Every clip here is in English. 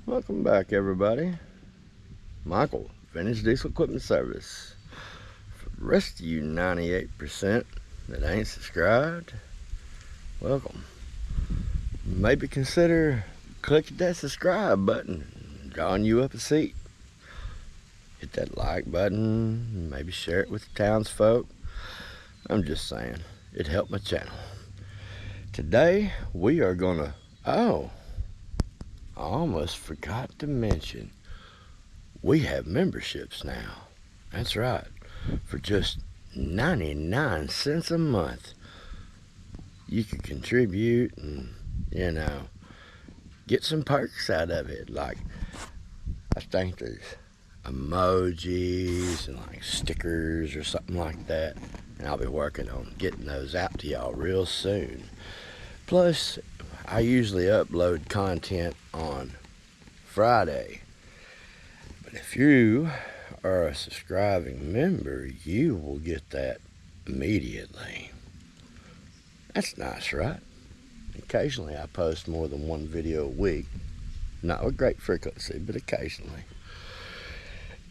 Welcome back, everybody. Michael, Vintage Diesel Equipment Service. For the rest of you 98% that ain't subscribed, welcome. Maybe consider clicking that subscribe button, drawing you up a seat. Hit that like button, maybe share it with the townsfolk. I'm just saying, it helped my channel. Today, we are gonna, I almost forgot to mention, we have memberships now. That's right. For just 99 cents a month, you can contribute and, get some perks out of it. Like, I think there's emojis and like stickers or something like that. And I'll be working on getting those out to y'all real soon. Plus, I usually upload content on Friday. But if you are a subscribing member, you will get that immediately. That's nice, right? Occasionally I post more than one video a week. Not with great frequency, but occasionally.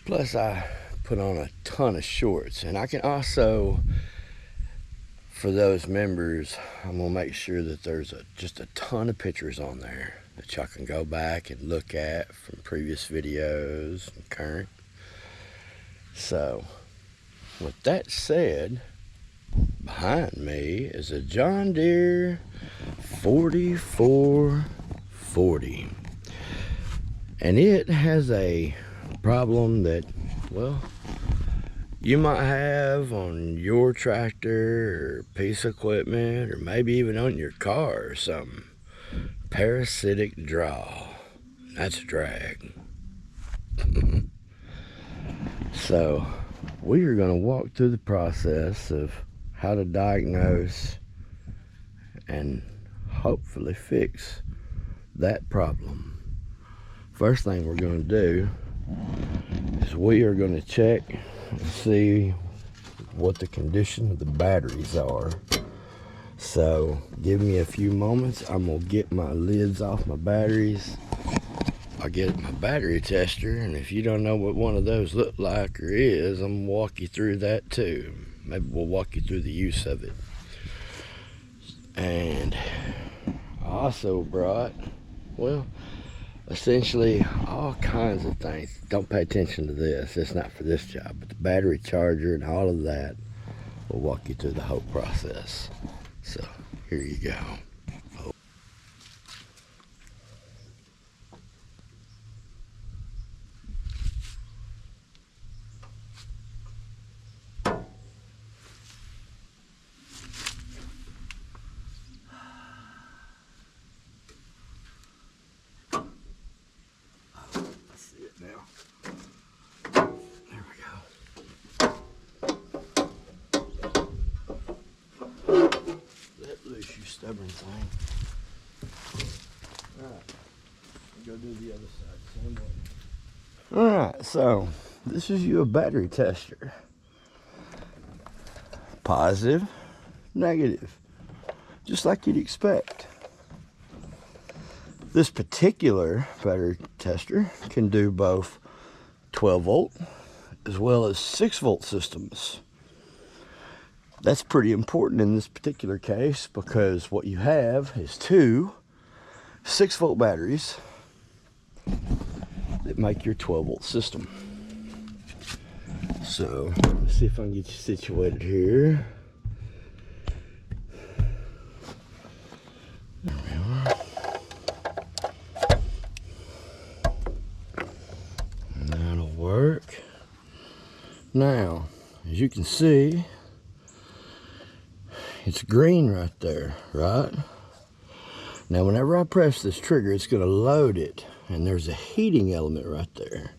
Plus I put on a ton of shorts. And I can also, for those members, I'm going to make sure that there's just a ton of pictures on there that y'all can go back and look at from previous videos and current. So, with that said, behind me is a John Deere 4440. And it has a problem that, well, you might have on your tractor or piece of equipment, or maybe even on your car or something. Parasitic draw. That's a drag. So, we are going to walk through the process of how to diagnose and hopefully fix that problem. First thing we're going to do is we are going to check and see what the condition of the batteries are. So give me a few moments. I'm going to get my lids off my batteries. I'll get my battery tester, and if you don't know what one of those look like or is, I'm going to walk you through that too. Maybe we'll walk you through the use of it. And I also brought, well, essentially all kinds of things. Don't pay attention to this. It's not for this job. But the battery charger and all of that will walk you through the whole process. So here you go. You stubborn thing. Alright, go do the other side the same way. Alright, so this is your battery tester. Positive, negative, just like you'd expect. This particular battery tester can do both 12 volt as well as 6 volt systems. That's pretty important in this particular case because what you have is two 6 volt batteries that make your 12 volt system. So let's see if I can get you situated here. There we are. And that'll work. Now, as you can see, it's green right there, right? Now, whenever I press this trigger, it's going to load it. And there's a heating element right there.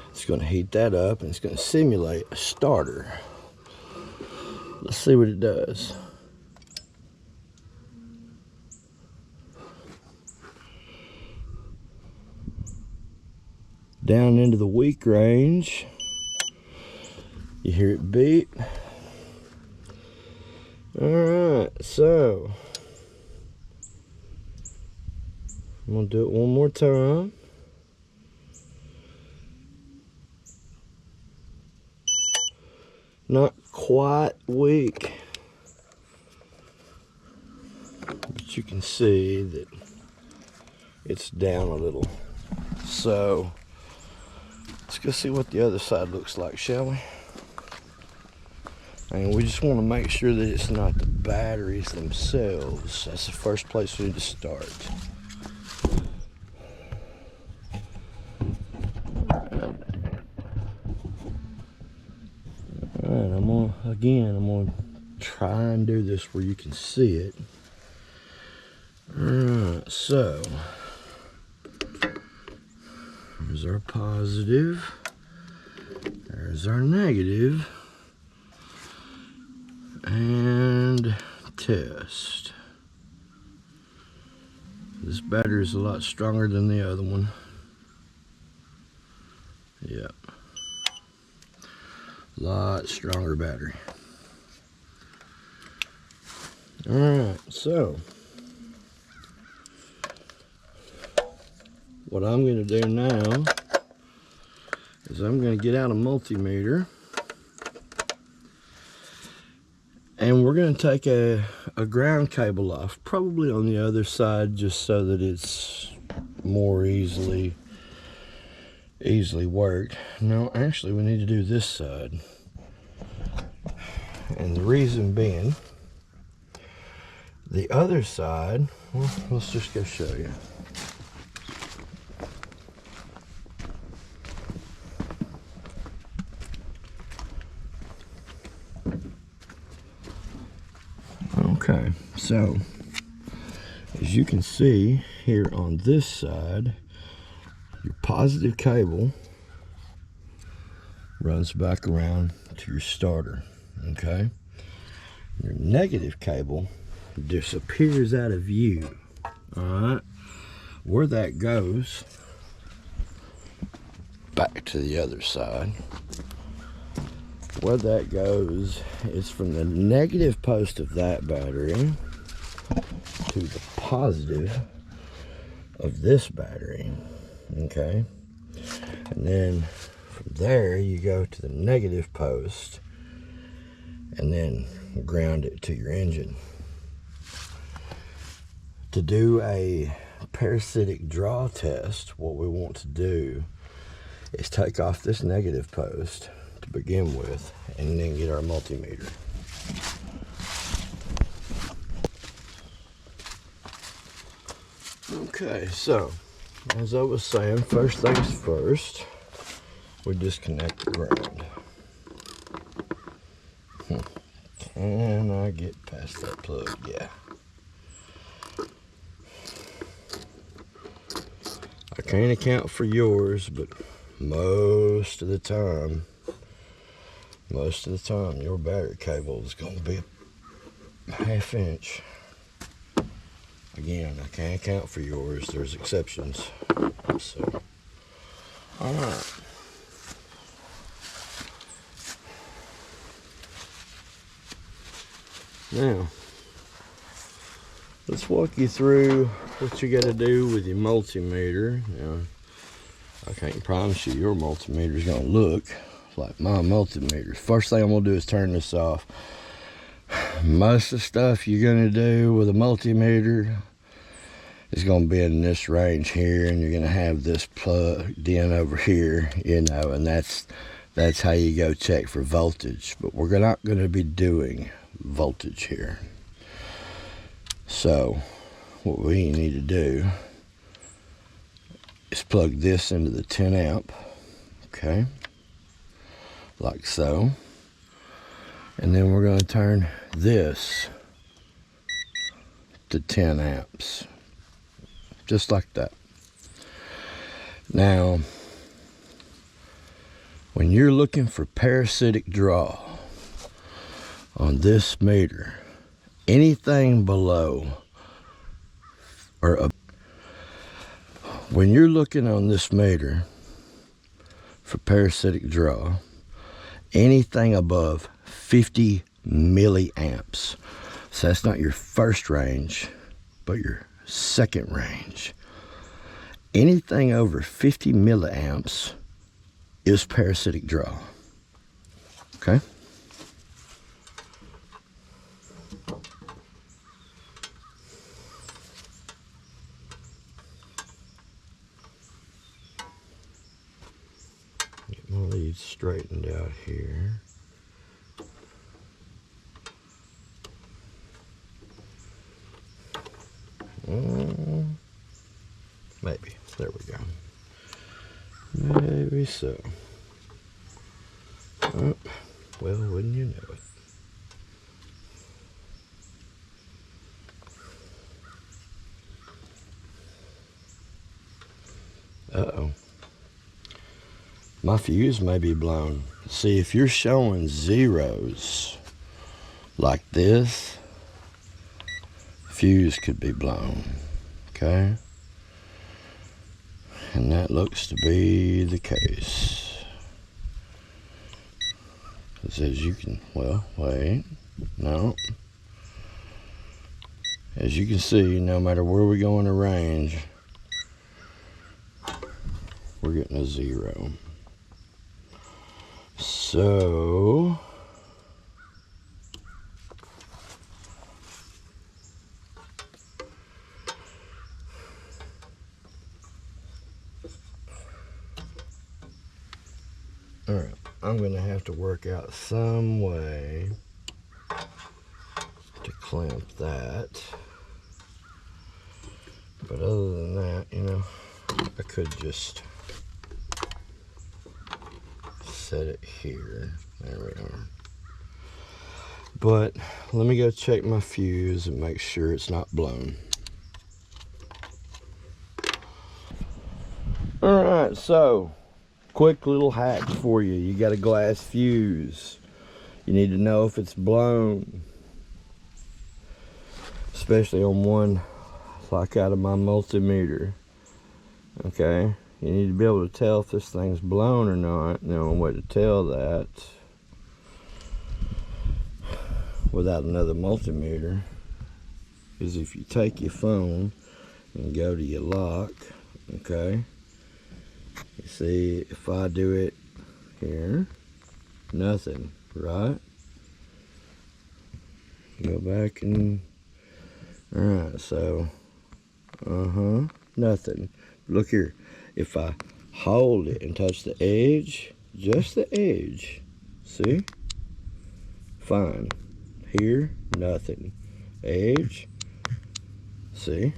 It's going to heat that up, and it's going to simulate a starter. Let's see what it does. Down into the weak range. You hear it beep. Alright, so I'm going to do it one more time. Not quite weak, but you can see that it's down a little. So let's go see what the other side looks like, shall we? And we just want to make sure that it's not the batteries themselves. That's the first place we need to start. Alright, I'm gonna try and do this where you can see it. Alright, so there's our positive, there's our negative, and test. This battery is a lot stronger than the other one. Yep. Lot stronger battery. Alright, so what I'm going to do now is I'm going to get out a multimeter and we're going to take a ground cable off, probably on the other side, just so that it's more easily worked. No, actually we need to do this side. And the reason being, the other side, well, let's just go show you. Okay, so as you can see here on this side, your positive cable runs back around to your starter, okay? Your negative cable disappears out of view, all right? Where that goes, back to the other side, where that goes is from the negative post of that battery to the positive of this battery, okay? And then from there you go to the negative post and then ground it to your engine. To do a parasitic draw test, what we want to do is take off this negative post to begin with and then get our multimeter. Okay, so as I was saying, first things first, we disconnect the ground. Can I get past that plug? Yeah. I can't account for yours, but most of the time, your battery cable is going to be a ½ inch. Again, I can't account for yours. There's exceptions. So, all right. Now, let's walk you through what you got to do with your multimeter. Now, I can't promise you your multimeter is going to look like my multimeter. First thing I'm going to do is turn this off. Most of the stuff you're going to do with a multimeter is going to be in this range here, and you're going to have this plugged in over here, you know, and that's how you go check for voltage. But we're not going to be doing voltage here. So what we need to do is plug this into the 10 amp, okay, like so, and then we're going to turn this to 10 amps, just like that. Now, when you're looking for parasitic draw on this meter, anything below or when you're looking on this meter for parasitic draw, anything above 50 milliamps, so that's not your first range, but your second range. Anything over 50 milliamps is parasitic draw, okay? my lead straightened out here. Maybe. There we go. Maybe so. Oh, well, wouldn't you know it? Uh-oh. My fuse may be blown. See, if you're showing zeros like this, fuse could be blown, okay? And that looks to be the case. It says you can, well, wait, no. As you can see, no matter where we go in the range, we're getting a 0. So, all right, I'm going to have to work out some way to clamp that. But other than that, you know, I could just set it here. There we are. But let me go check my fuse and make sure it's not blown. All right, so quick little hack for you. You got a glass fuse. You need to know if it's blown, especially on one like out of my multimeter. Okay, you need to be able to tell if this thing's blown or not. And the only way to tell that without another multimeter is if you take your phone and go to your lock. Okay, you see, if I do it here, nothing, right? Go back and, all right, so nothing. Look here, if I hold it and touch the edge, just the edge, see? Fine. Here, nothing. Edge, see?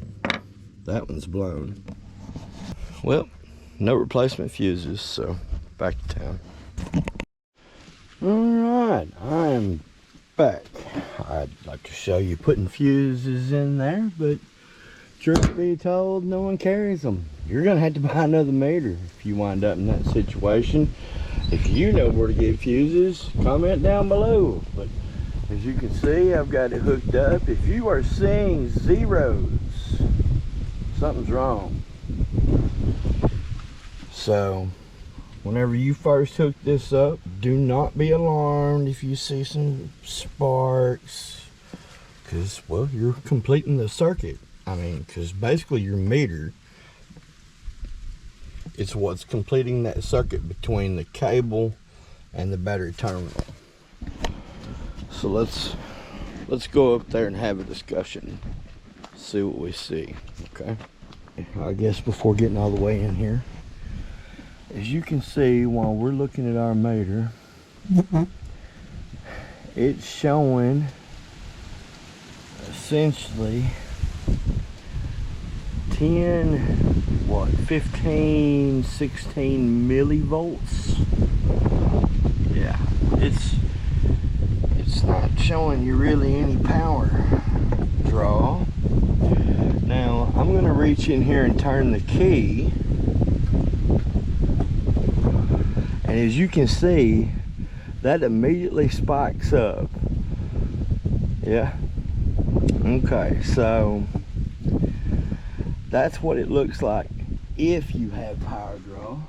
That one's blown. Well, no replacement fuses, so back to town. Alright, I am back. I'd like to show you putting fuses in there, but truth be told, no one carries them. You're gonna have to buy another meter if you wind up in that situation. If you know where to get fuses, comment down below. But as you can see, I've got it hooked up. If you are seeing zeros, something's wrong. So whenever you first hook this up, do not be alarmed if you see some sparks, because, well, you're completing the circuit. I mean, because basically your meter, it's what's completing that circuit between the cable and the battery terminal. So let's go up there and have a discussion, see what we see. Okay, I guess before getting all the way in here, as you can see, while we're looking at our meter, it's showing essentially 15, 16 millivolts. Yeah, it's not showing you really any power draw. Now I'm going to reach in here and turn the key, and as you can see, that immediately spikes up. Yeah, okay, so that's what it looks like if you have power draw.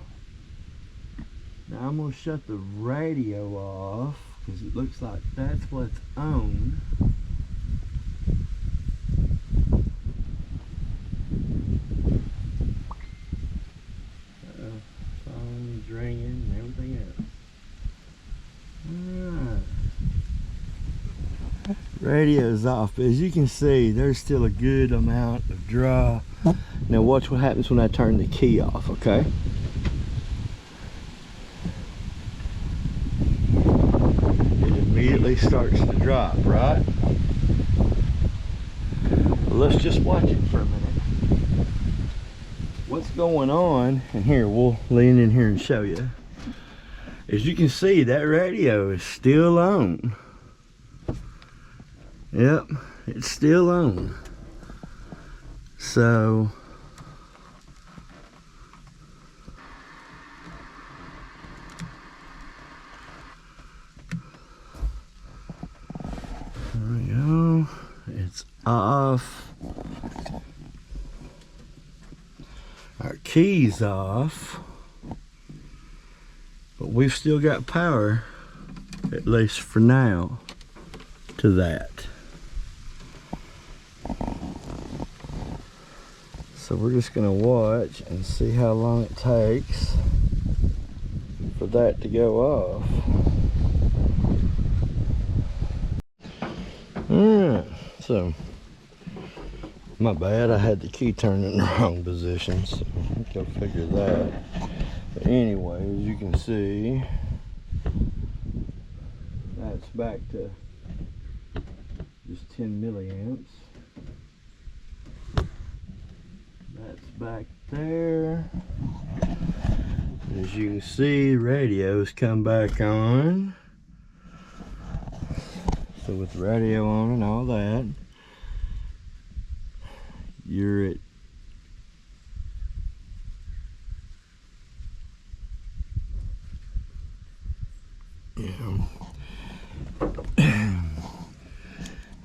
Now I'm going to shut the radio off because it looks like that's what's on. Phone's ringing and everything else. Alright. Radio's off, but as you can see, there's still a good amount of draw. Now watch what happens when I turn the key off, okay? immediately starts to drop, right? Let's just watch it for a minute. What's going on, and here, we'll lean in here and show you. As you can see, that radio is still on. Yep, it's still on. So, there we go. It's off. Our key's off. But we've still got power, at least for now, to that. So we're just gonna watch and see how long it takes for that to go off. Alright, so my bad, I had the key turned in the wrong position, so go figure that. But anyway, as you can see, that's back to just 10 milliamps. That's back there. As you can see, radio's come back on. So with the radio on and all that, you're at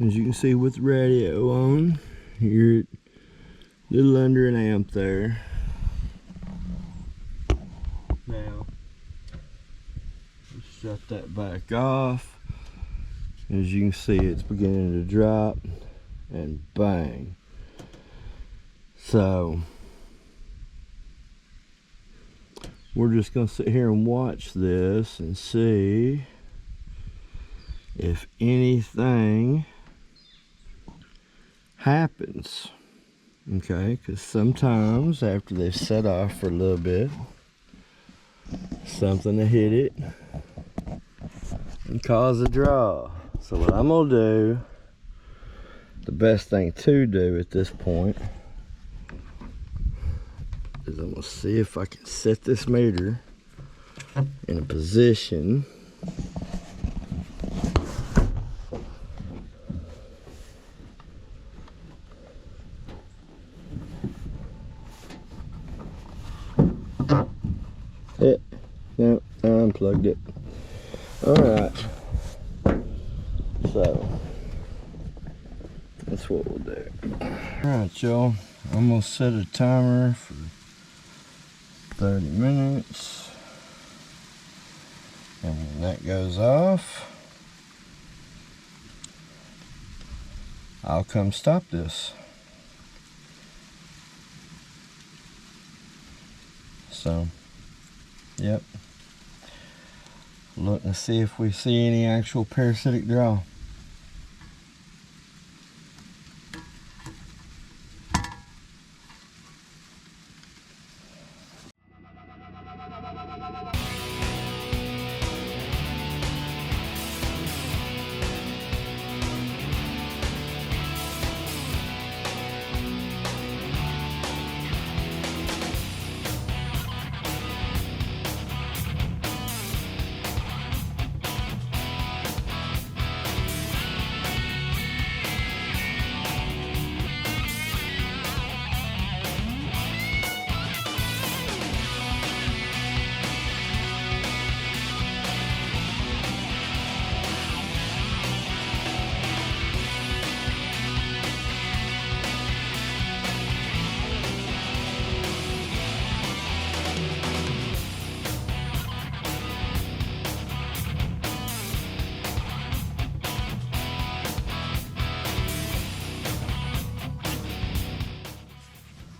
as you can see, with the radio on, you're at a little under an amp there. Now, let's shut that back off. As you can see, it's beginning to drop, and bang. So, we're just going to sit here and watch this and see if anything happens. Okay, because sometimes after they've set off for a little bit, something will hit it and cause a draw. So what I'm going to do, the best thing to do at this point, is I'm going to see if I can set this meter in a position no, I unplugged it. Alright, so that's what we'll do. Alright, y'all, I'm going to set a timer for 30 minutes, and when that goes off, I'll come stop this. So, yep, look and see if we see any actual parasitic draw.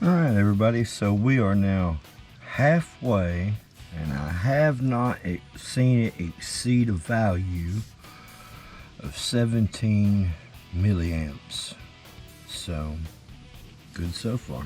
Alright everybody, so we are now halfway, and I have not seen it exceed a value of 17 milliamps. So, good so far.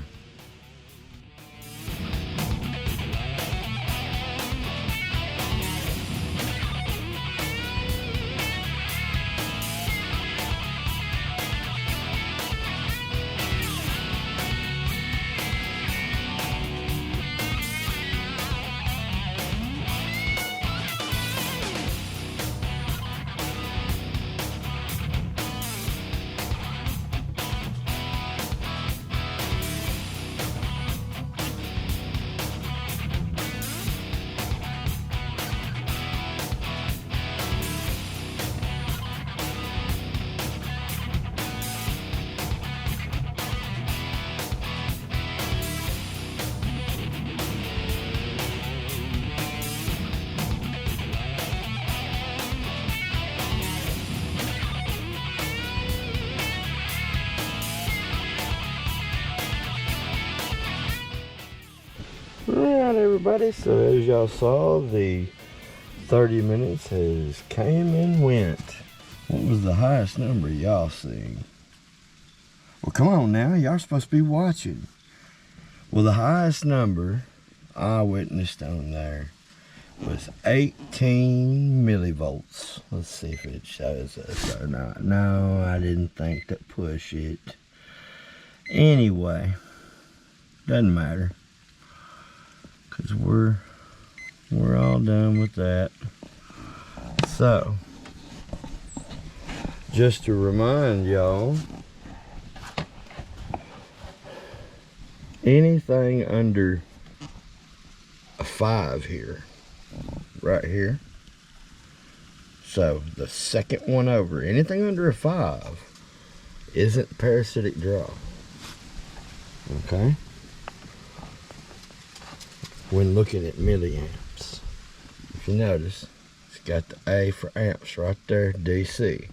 Alright everybody, so as y'all saw, the 30 minutes has came and went. What was the highest number y'all seen? Well, come on now, y'all supposed to be watching. Well, the highest number I witnessed on there was 18 millivolts. Let's see if it shows us or not. No, I didn't think to push it. Anyway, doesn't matter, because we're all done with that. So, just to remind y'all, anything under a 5 here, right here. So the second one over, anything under a 5 isn't parasitic draw. Okay? When looking at milliamps, if you notice, it's got the A for amps right there, DC.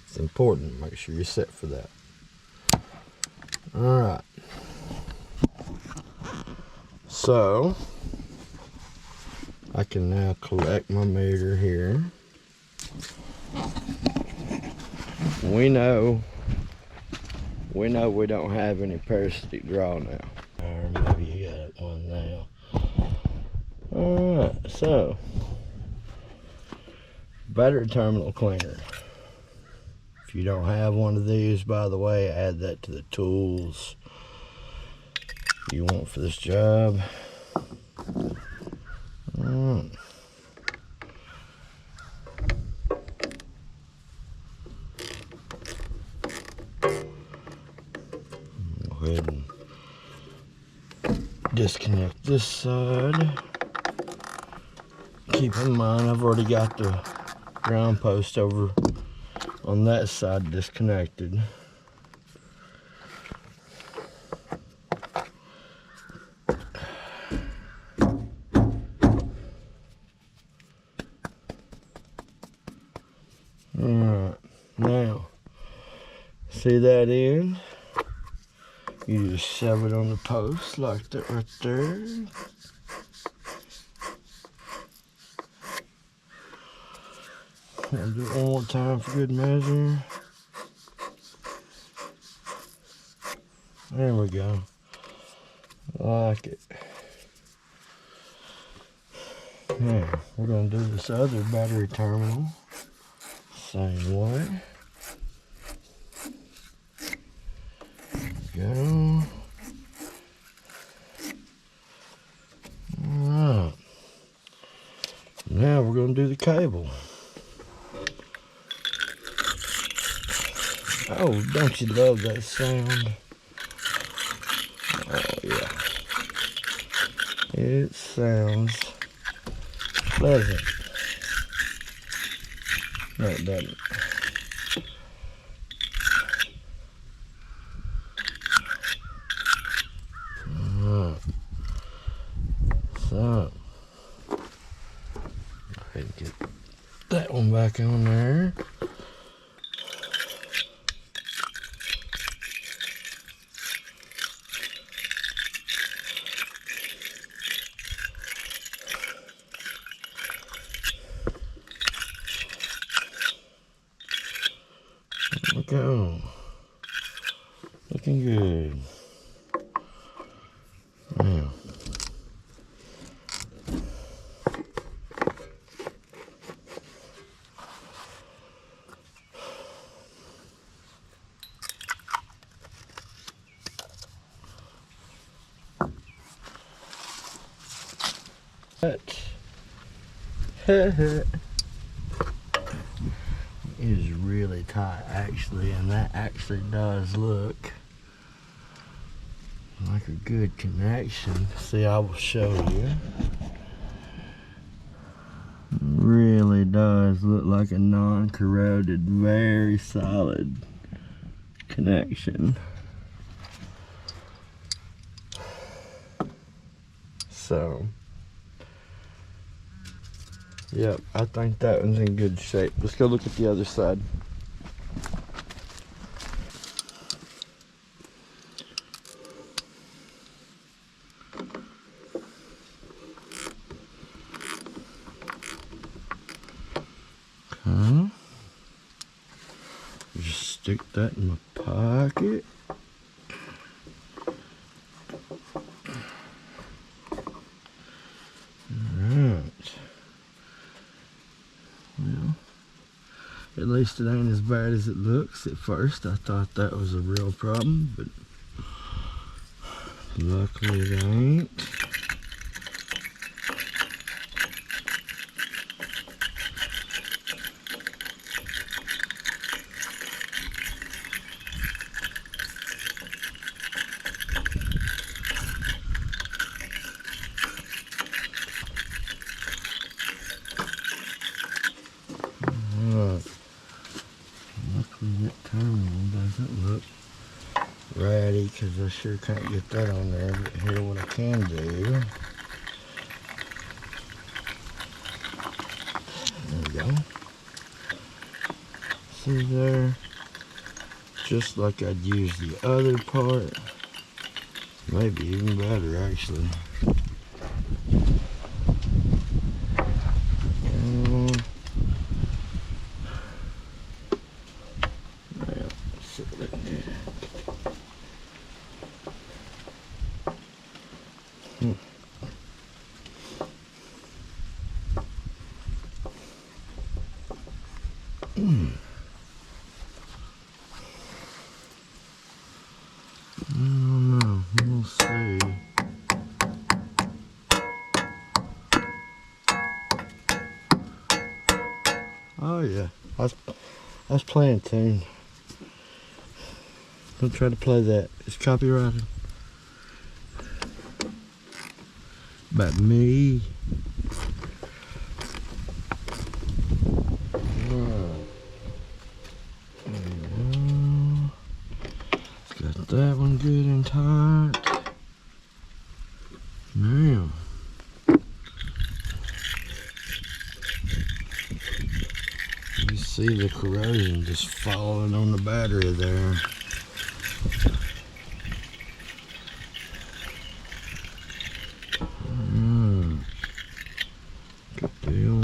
It's important, make sure you're set for that. Alright. So, I can now collect my meter here. We know we don't have any parasitic draw now. Or maybe you got one now. Alright, so battery terminal cleaner. If you don't have one of these, by the way, add that to the tools you want for this job. Go ahead and disconnect this side. Keep in mind, I've already got the ground post over on that side disconnected. Alright, now, see that end? You just shove it on the post like that right there. I'll do it one more time for good measure. There we go. I like it. Now, we're going to do this other battery terminal. Same way. Go. Alright. Now we're going to do the cable. Oh, don't you love that sound? Oh, yeah. It sounds pleasant. No, it doesn't. Alright. So, go ahead and get that one back on there. Go. Looking good. Now, it is really tight actually, and that actually does look like a good connection. See, I will show you. Really does look like a non-corroded, very solid connection. So, yep, I think that one's in good shape. Let's go look at the other side. stick that in my pocket. Alright. Well, at least it ain't as bad as it looks. At first I thought that was a real problem, but luckily it ain't. Luckily that terminal doesn't look ratty, because I sure can't get that on there. But here, what I can do. There we go. See there? Just like I'd use the other part. Maybe even better, actually. I don't know. We'll see. Oh yeah, I was playing a tune. Don't try to play that. It's copyrighted. About me. Got that one good and tight. Now, you see the corrosion just falling on the battery there. Good deal.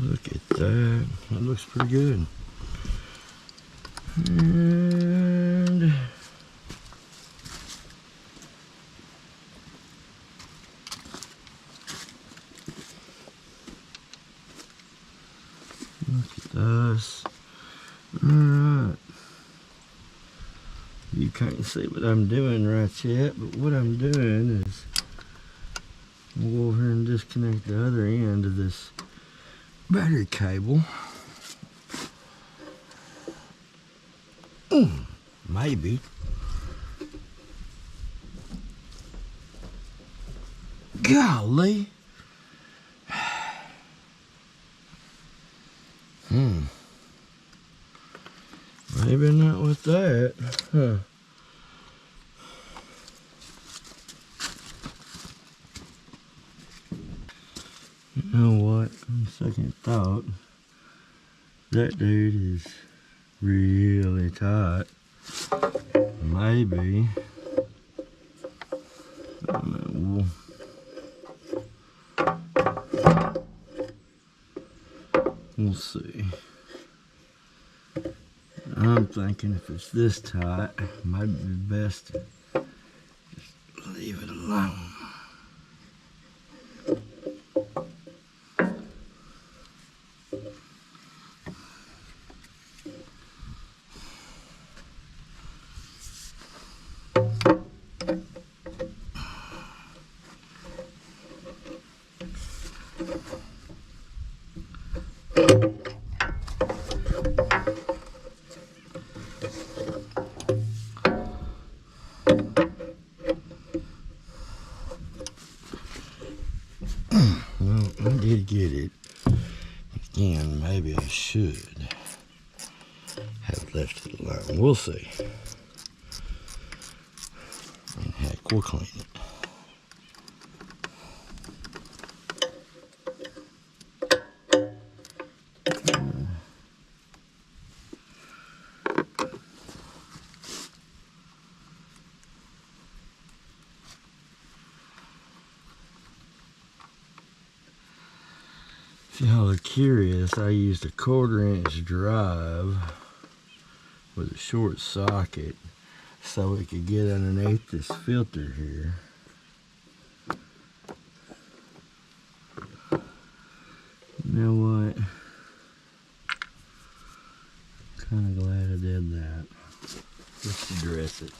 Look at that. That looks pretty good. And look at this. Alright. You can't see what I'm doing right yet, but what I'm doing is we'll go over here and disconnect the other end of this battery cable. Maybe. Golly. Maybe not with that. Huh. You know what? On second thought, that dude is really tight. Maybe. We'll see. I'm thinking if it's this tight, it might be best to just leave it alone. Well, I did get it. Again, maybe I should have left it alone. We'll see. And heck, we'll clean it. If y'all are curious, I used a 1/4-inch drive with a short socket so it could get underneath this filter here. You know what? Kind of glad I did that. Let's address it.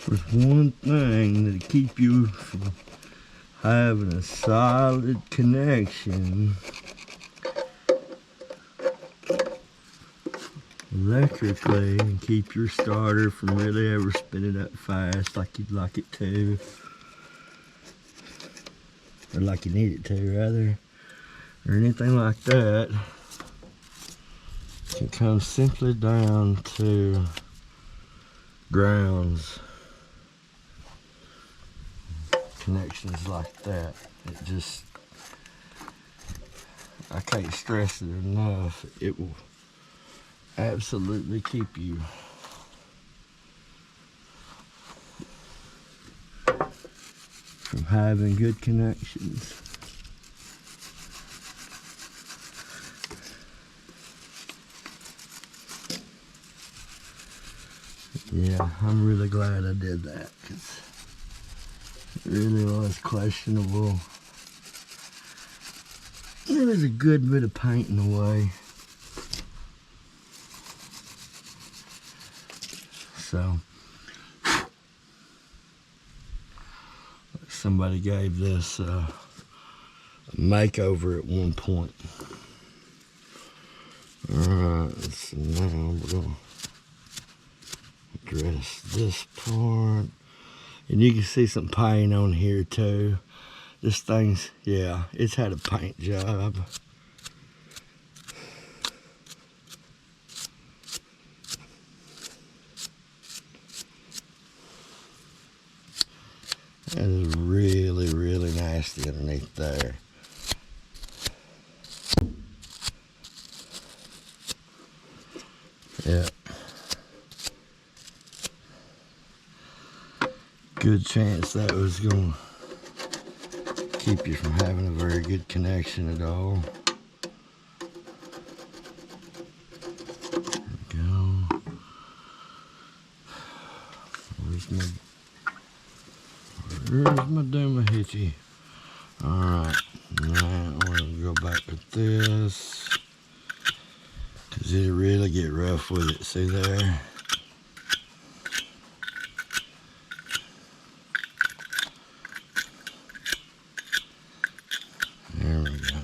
There's one thing that'll keep you from having a solid connection electrically and keep your starter from really ever spinning up fast like you'd like it to, or like you need it to rather, or anything like that. It comes simply down to grounds. Connections like that. It just, I can't stress it enough. It will absolutely keep you from having good connections. Yeah, I'm really glad I did that, because it really was questionable. There was a good bit of paint in the way. So, somebody gave this a makeover at one point. Alright, so now we're going to address this part. And you can see some paint on here too. This thing's, yeah, it's had a paint job. That is really, really nasty underneath there. Yeah. Good chance that was going to keep you from having a very good connection at all. There we go. Where's my doohickey? Alright, now we're going to go back with this, because it'll really get rough with it. See there? There we go.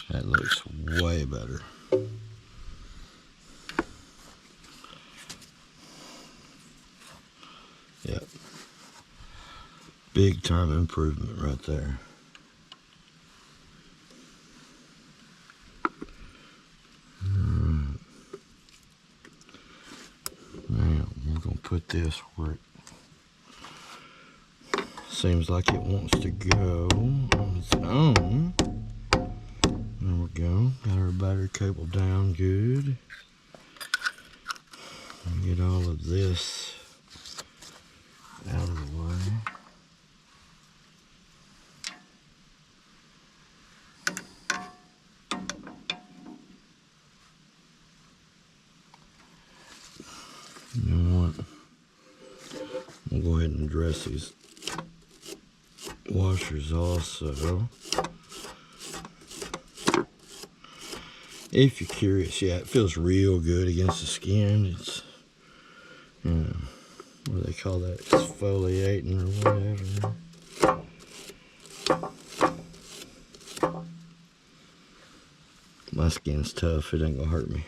That looks way better. Yep. Big time improvement right there. Now we're going to put this where it seems like it wants to go on its own. There we go. Got our battery cable down good. Get all of this out of the way. You know what? We'll go ahead and address these washers also. If you're curious, yeah, it feels real good against the skin. It's, what do they call that? Exfoliating or whatever. My skin's tough, it ain't gonna hurt me.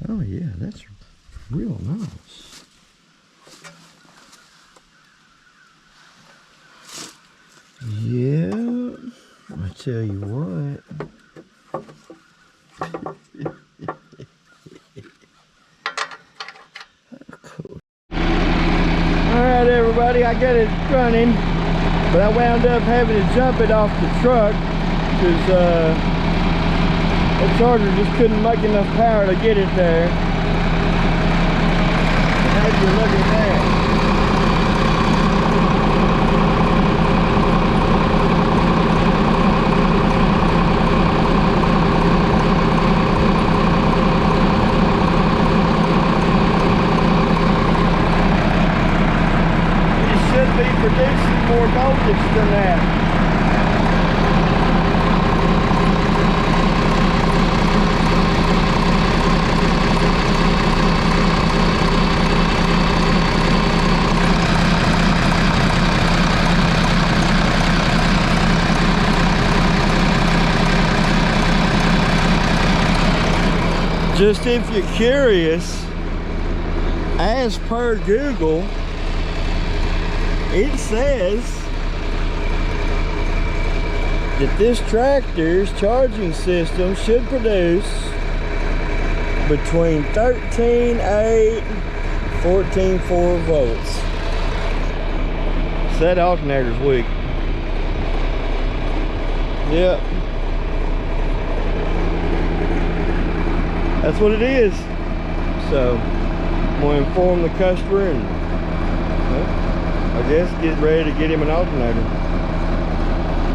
Oh yeah, that's real nice. Yeah, I tell you what. Cool. Alright everybody, I got it running, but I wound up having to jump it off the truck because the charger just couldn't make enough power to get it there. As you look at that. Be producing more voltage than that. Just if you're curious, as per Google, it says that this tractor's charging system should produce between 13.8 and 14.4 volts. So that alternator's weak. Yep. That's what it is. So I'm going to inform the customer and, well, I guess get ready to get him an alternator.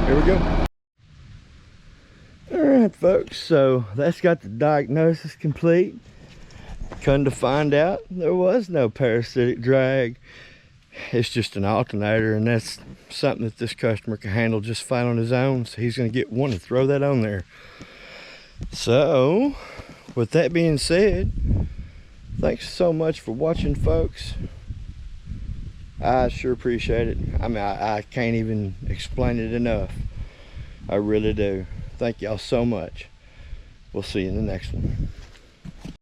Here we go. Alright folks, so that's got the diagnosis complete. Come to find out, there was no parasitic drag. It's just an alternator, and that's something that this customer can handle just fine on his own. So he's going to get one to throw that on there. So, with that being said, thanks so much for watching, folks. I sure appreciate it. I mean, I can't even explain it enough. I really do. Thank y'all so much. We'll see you in the next one.